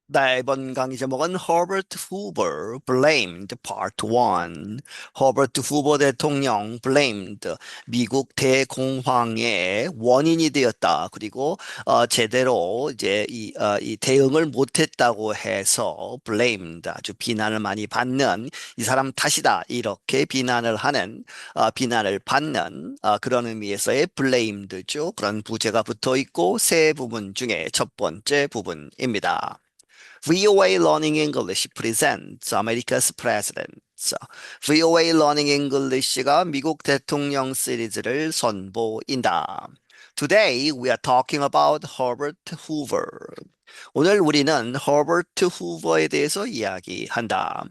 네, 이번 강의 제목은 Herbert Hoover blamed Part 1. 허버트 후보 대통령 blamed 미국 대공황의 원인이 되었다. 그리고 제대로 이제 이 대응을 못했다고 해서 blamed 아주 비난을 많이 받는 이 사람 탓이다. 이렇게 비난을 받는 그런 의미에서의 blamed죠. 그런 부제가 붙어 있고 세 부분 중에 첫 번째 부분입니다. VOA Learning English presents America's Presidents. VOA Learning English가 미국 대통령 시리즈를 선보인다. Today we are talking about Herbert Hoover. 오늘 우리는 허버트 후버에 대해서 이야기한다.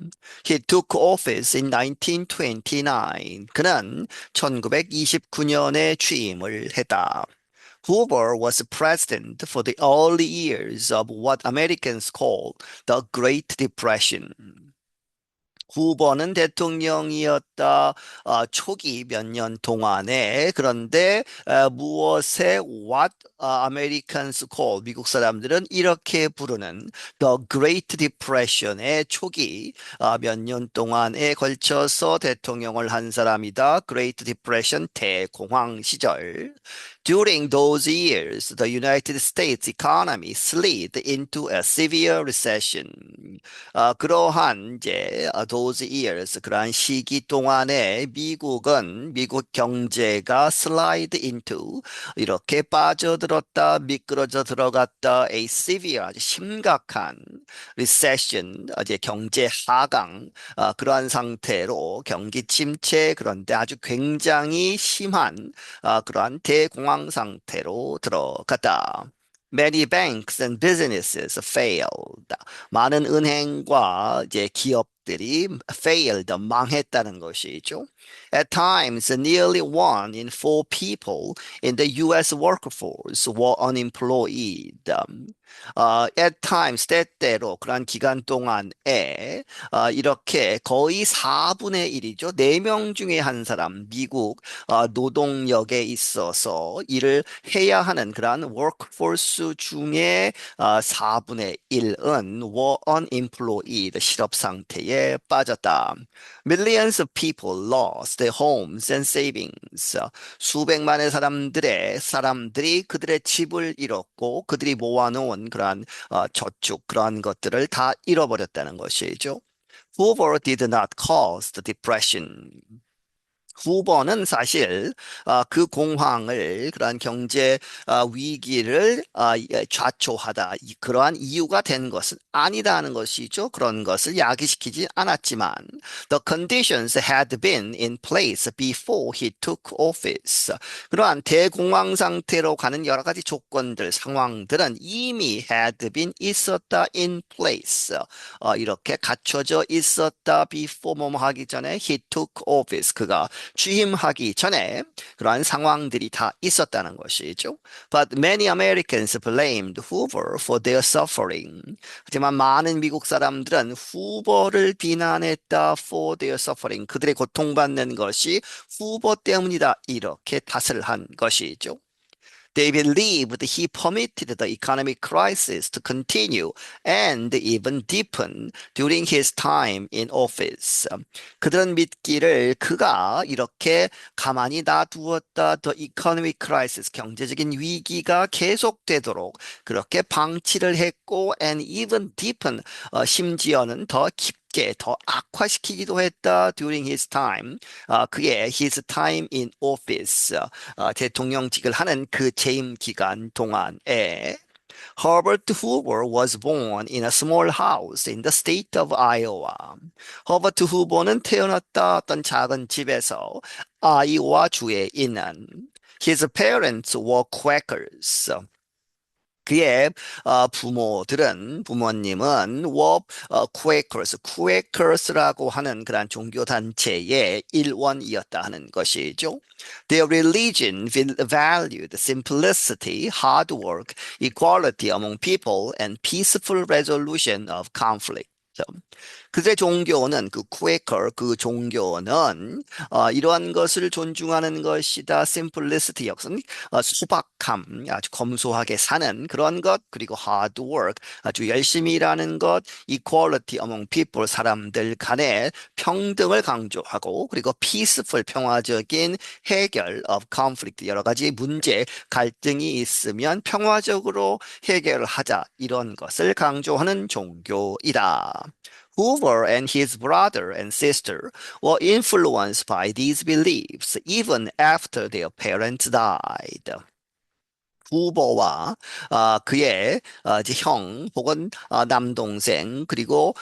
He took office in 1929. 그는 1929년에 취임을 했다. Hoover was president for the early years of what Americans call the Great Depression. 후보는 대통령이었다. 초기 몇 년 동안에 그런데 무엇에 what Americans call 미국 사람들은 이렇게 부르는 The Great Depression의 초기 몇 년 동안에 걸쳐서 대통령을 한 사람이다. Great Depression 대공황 시절. During those years, the United States economy slid into a severe recession. 그러한 이제 those years 그러한 시기 동안에 미국 경제가 slide into 이렇게 빠져들었다 미끄러져 들어갔다 a severe 아주 심각한 recession 이제 경제 하강 그러한 상태로 경기 침체 그런데 아주 굉장히 심한 그러한 대공황 상태로 들어갔다. Many banks and businesses failed. 많은 은행과 이제 기업들이 failed, 망했다는 것이죠. At times, nearly 1 in 4 people in the U.S. workforce were unemployed. At times, 때때로 그런 기간 동안에 이렇게 거의 4분의 1이죠. 4명 중에 한 사람, 미국 노동력에 있어서 일을 해야 하는 그러한 workforce 중에 4분의 1은 were unemployed, 실업 상태에 빠졌다. Millions of people lost their homes and savings. 수백만의 사람들이 그들의 집을 잃었고 그들이 모아놓은 그러한 저축 그러한 것들을 다 잃어버렸다는 것이죠. Hoover did not cause the depression. 후보는 사실 그 공황을 그러한 경제 위기를 좌초하다 그러한 이유가 된 것은 아니다는 것이죠. 그런 것을 야기시키지 않았지만 the conditions had been in place before he took office. 그러한 대공황 상태로 가는 여러 가지 조건들, 상황들은 이미 had been 있었다 in place. 이렇게 갖춰져 있었다 before 뭐뭐 하기 전에 he took office. 그가 취임하기 전에 그러한 상황들이 다 있었다는 것이죠. But many Americans blamed Hoover for their suffering. 하지만 많은 미국 사람들은 후보를 비난했다 for their suffering. 그들의 고통받는 것이 후보 때문이다. 이렇게 탓을 한 것이죠. They believed he permitted the economic crisis to continue and even deepen during his time in office. 그들은 믿기를 그가 이렇게 가만히 놔두었다 the economic crisis, 경제적인 위기가 계속되도록 그렇게 방치를 했고 and even deepen, 심지어는 더 깊게 더 악화시키기도 했다 during his time, 그의 his time in office, 대통령직을 하는 그 재임 기간 동안에 Herbert Hoover was born in a small house in the state of Iowa. 허버트 후보는 태어났다 어떤 작은 집에서 아이오와 주에 있는 His parents were Quakers. 그의 부모님은 Quakers라고 하는 그런 종교 단체의 일원이었다 하는 것이죠. Their religion valued simplicity, hard work, equality among people, and peaceful resolution of conflict. 그들의 종교는 그 퀘이커 그 종교는 이러한 것을 존중하는 것이다. simplicity 역은 소박함, 아주 검소하게 사는 그런 것, 그리고 hard work, 아주 열심히 일하는 것, equality among people, 사람들 간의 평등을 강조하고, 그리고 peaceful, 평화적인 해결 of conflict, 여러 가지 문제, 갈등이 있으면 평화적으로 해결을 하자, 이런 것을 강조하는 종교이다. Hoover and his brother and sister were influenced by these beliefs even after their parents died. 후보와 그의 이제 형 혹은 남동생 그리고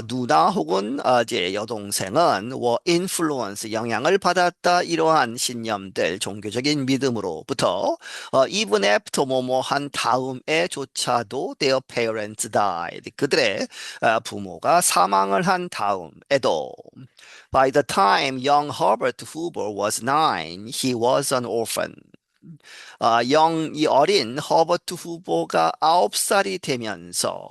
누나 혹은 이제 여동생은 were influence 영향을 받았다 이러한 신념들 종교적인 믿음으로부터 even after 뭐뭐한 다음에조차도 their parents died 그들의 부모가 사망을 한 다음에도 by the time young Herbert Hoover was 9, he was an orphan. 이 어린 허버트 후보가 9살이 되면서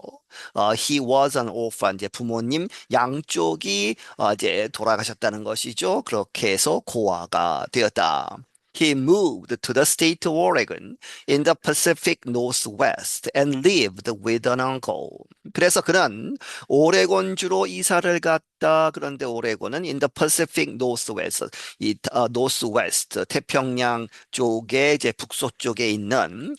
he was an orphan, 이제 부모님 양쪽이 이제 돌아가셨다는 것이죠. 그렇게 해서 고아가 되었다. He moved to the state of Oregon in the Pacific Northwest and lived with an uncle. 그래서 그는 오레곤주로 이사를 갔다. 그런데 오레곤은 in the Pacific Northwest, 이 Northwest 태평양 쪽에 이제 북서쪽에 있는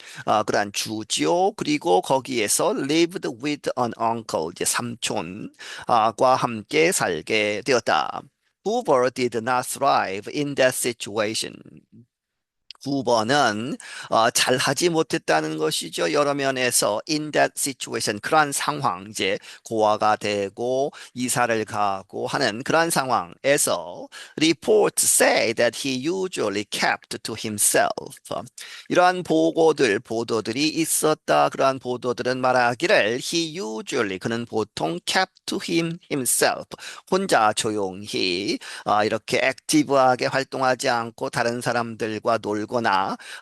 그러한 주지요. 그리고 거기에서 lived with an uncle, 이제 삼촌과 함께 살게 되었다. Hoover did not thrive in that situation. 9번은 잘하지 못했다는 것이죠. 여러 면에서 in that situation 그러한 상황 이제 고아가 되고 이사를 가고 하는 그러한 상황에서 reports say that he usually kept to himself. 이러한 보도들이 있었다. 그러한 보도들은 말하기를 he usually 그는 보통 kept to himself 혼자 조용히 이렇게 액티브하게 활동하지 않고 다른 사람들과 놀거나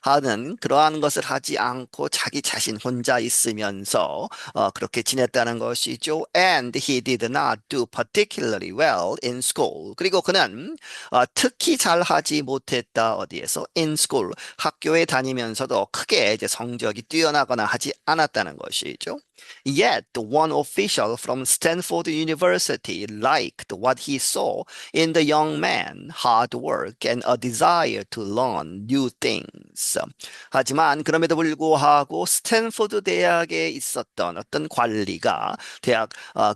하는 그러한 것을 하지 않고 자기 자신 혼자 있으면서 그렇게 지냈다는 것이죠. And he did not do particularly well in school. 그리고 그는 특히 잘하지 못했다. 어디에서? In school. 학교에 다니면서도 크게 이제 성적이 뛰어나거나 하지 않았다는 것이죠. Yet one official from Stanford University liked what he saw in the young man, hard work and a desire to learn new things. 하지만 그럼에도 불구하고 스탠포드 대학에 있었던 어떤 관리가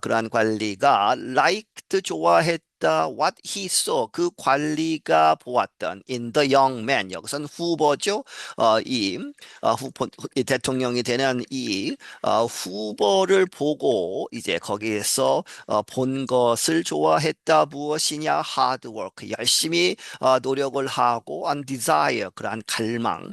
그러한 관리가 liked 좋아했다. What he saw 그 관리가 보았던 in the young man 여기서는 후보죠. 이 대통령이 되는 이 후보를 보고 이제 거기에서 본 것을 좋아했다. 무엇이냐? hard work. 열심히 노력을 하고 and desire. 그러한 갈망.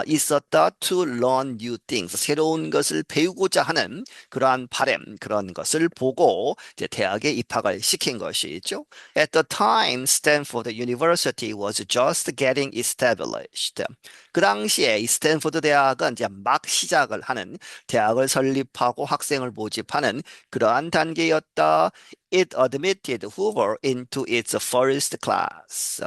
있었다. to learn new things. 새로운 것을 배우고자 하는 그러한 바람, 그런 것을 보고 이제 대학에 입학을 시킨 것이죠. At the time, Stanford University was just getting established. 그 당시에 이 스탠포드 대학은 이제 막 시작을 하는 대학을 설립하고 학생을 모집하는 그러한 단계였다. It admitted Hoover into its first class.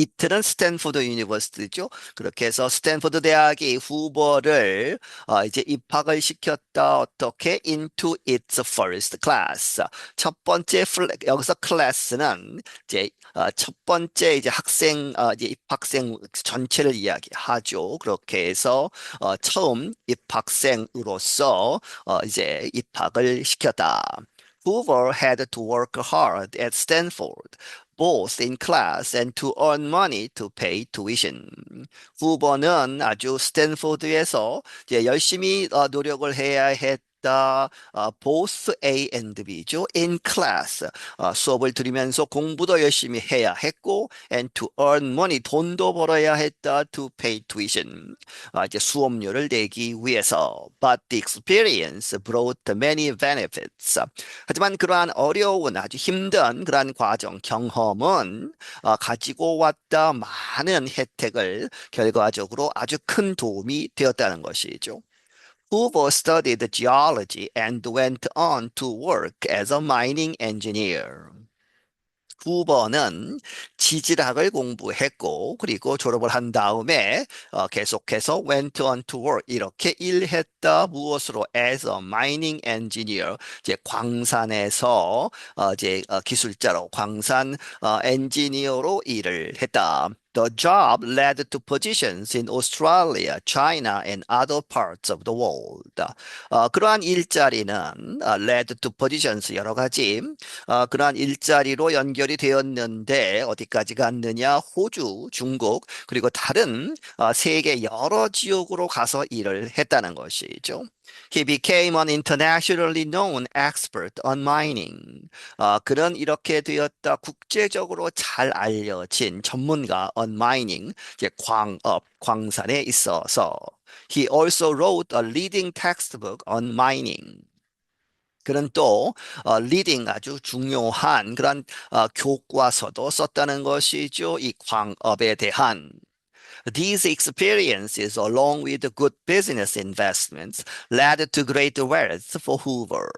이틀은 스탠포드 유니버시티죠. 그렇게 해서 스탠포드 대학이 후보를 이제 입학을 시켰다. 어떻게? Into its first class. 첫 번째 여기서 클래스는 이제 첫 번째 이제 이제 입학생 전체를 이야기하죠. 그렇게 해서 처음 입학생으로서 이제 입학을 시켰다. Hoover had to work hard at Stanford, both in class and to earn money to pay tuition. 후보는 아주 스탠포드에서 이제 열심히 노력을 해야 했다. both A and B죠. In class 수업을 들으면서 공부도 열심히 해야 했고 and to earn money 돈도 벌어야 했다. to pay tuition 이제 수업료를 내기 위해서. But the experience brought many benefits. 하지만 그러한 어려운 아주 힘든 그러한 과정, 경험은 가지고 왔다 많은 혜택을 결과적으로 아주 큰 도움이 되었다는 것이죠. Hoover studied geology and went on to work as a mining engineer. 후버는 지질학을 공부했고, 그리고 졸업을 한 다음에 계속해서 went on to work 이렇게 일했다. 무엇으로? As a mining engineer. 이제 광산에서 이제 기술자로 광산 엔지니어로 일을 했다. The job led to positions in Australia, China, and other parts of the world. 그러한 일자리는 led to positions 여러 가지 그러한 일자리로 연결이 되었는데 어디까지 갔느냐? 호주, 중국, 그리고 다른 세계 여러 지역으로 가서 일을 했다는 것이죠. He became an internationally known expert on mining. 그는 이렇게 되었다. 국제적으로 잘 알려진 전문가 on mining, 이제 광업, 광산에 있어서. He also wrote a leading textbook on mining. 그는 또 리딩 아주 중요한 그런 교과서도 썼다는 것이죠. 이 광업에 대한. These experiences, along with the good business investments, led to great wealth for Hoover.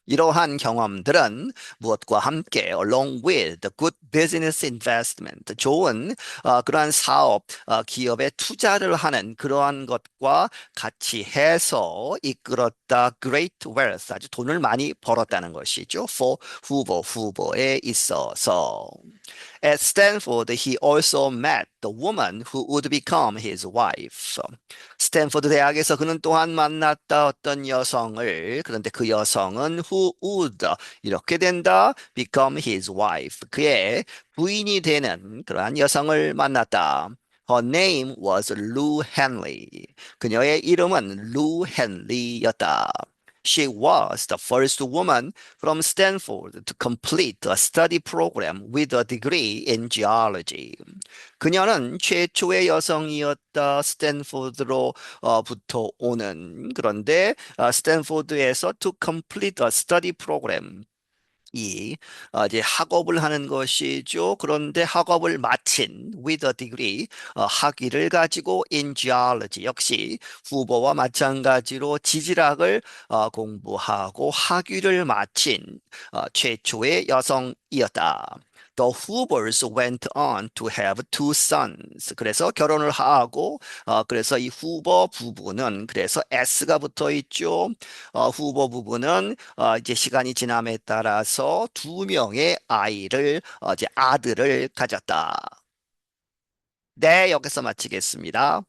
이러한 경험들은 무엇과 함께, along with the good business investment, 좋은 그러한 사업, 기업에 투자를 하는 그러한 것과 같이 해서 이끌었다. Great wealth, 아주 돈을 많이 벌었다는 것이죠. For Hoover, 후보에 있어서. At Stanford, he also met the woman who would become his wife. 스탠포드 대학에서 그는 또한 만났다 어떤 여성을. 그런데 그 여성은 who would 이렇게 된다. become his wife. 그의 부인이 되는 그러한 여성을 만났다. Her name was Lou Henley. 그녀의 이름은 Lou Henley였다. She was the first woman from Stanford to complete a study program with a degree in geology. 그녀는 최초의 여성이었다. 스탠포드로 부터 오는 그런데 스탠포드에서 to complete a study program 이 이제 학업을 하는 것이죠. 그런데 학업을 마친 with a degree 학위를 가지고 in geology 역시 후보와 마찬가지로 지질학을 공부하고 학위를 마친 최초의 여성이었다. The Hoovers went on to have two sons. 그래서 결혼을 하고 그래서 이 후보 부부는 그래서 S가 붙어 있죠. 후보 부부는 이제 시간이 지남에 따라서 두 명의 아이를 이제 아들을 가졌다. 네, 여기서 마치겠습니다.